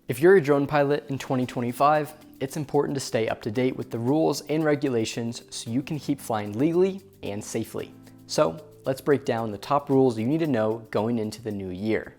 If you're a drone pilot in 2025, it's important to stay up to date with the rules and regulations so you can keep flying legally and safely. So let's break down the top rules you need to know going into the new year.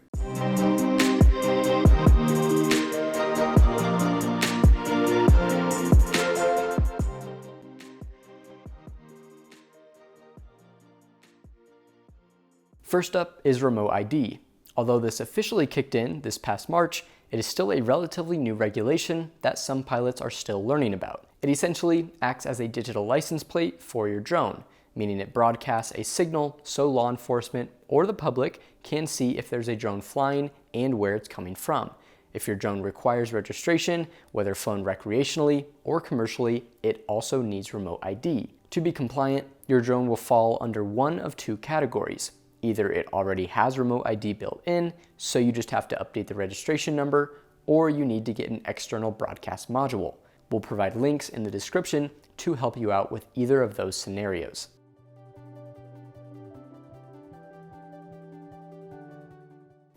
First up is remote ID. Although this officially kicked in this past March, it is still a relatively new regulation that some pilots are still learning about. It essentially acts as a digital license plate for your drone, meaning it broadcasts a signal so law enforcement or the public can see if there's a drone flying and where it's coming from. If your drone requires registration, whether flown recreationally or commercially, it also needs remote ID. To be compliant, your drone will fall under one of two categories. Either it already has remote ID built in, so you just have to update the registration number, or you need to get an external broadcast module. We'll provide links in the description to help you out with either of those scenarios.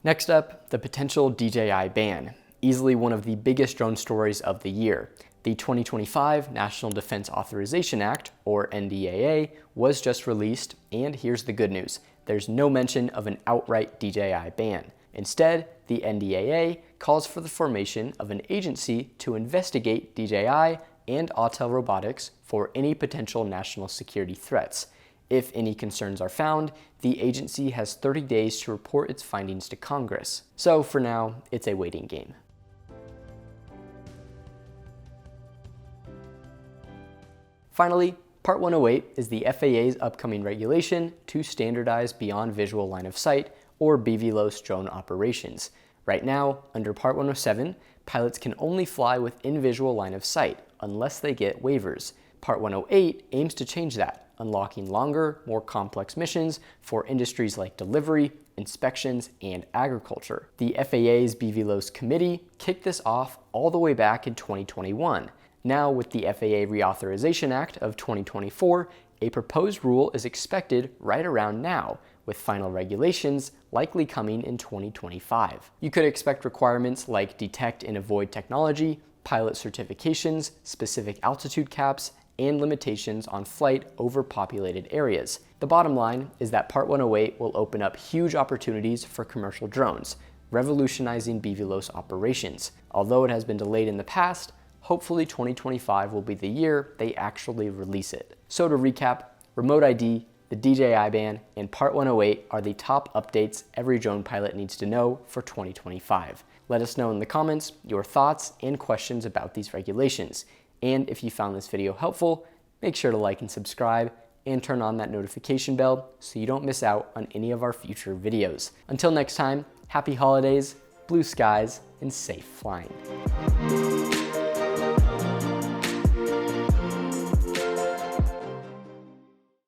Next up, the potential DJI ban, easily one of the biggest drone stories of the year. The 2025 National Defense Authorization Act, or NDAA, was just released, and here's the good news. There's no mention of an outright DJI ban. Instead, the NDAA calls for the formation of an agency to investigate DJI and Autel Robotics for any potential national security threats. If any concerns are found, the agency has 30 days to report its findings to Congress. So for now, it's a waiting game. Finally, Part 108 is the FAA's upcoming regulation to standardize beyond visual line of sight, or BVLOS drone operations. Right now, under Part 107, pilots can only fly within visual line of sight unless they get waivers. Part 108 aims to change that, unlocking longer, more complex missions for industries like delivery, inspections, and agriculture. The FAA's BVLOS committee kicked this off all the way back in 2021. Now, with the FAA Reauthorization Act of 2024, a proposed rule is expected right around now, with final regulations likely coming in 2025. You could expect requirements like detect and avoid technology, pilot certifications, specific altitude caps, and limitations on flight over populated areas. The bottom line is that Part 108 will open up huge opportunities for commercial drones, revolutionizing BVLOS operations. Although it has been delayed in the past, hopefully 2025 will be the year they actually release it. So to recap, remote ID, the DJI ban, and Part 108 are the top updates every drone pilot needs to know for 2025. Let us know in the comments your thoughts and questions about these regulations. And if you found this video helpful, make sure to like and subscribe and turn on that notification bell so you don't miss out on any of our future videos. Until next time, happy holidays, blue skies, and safe flying.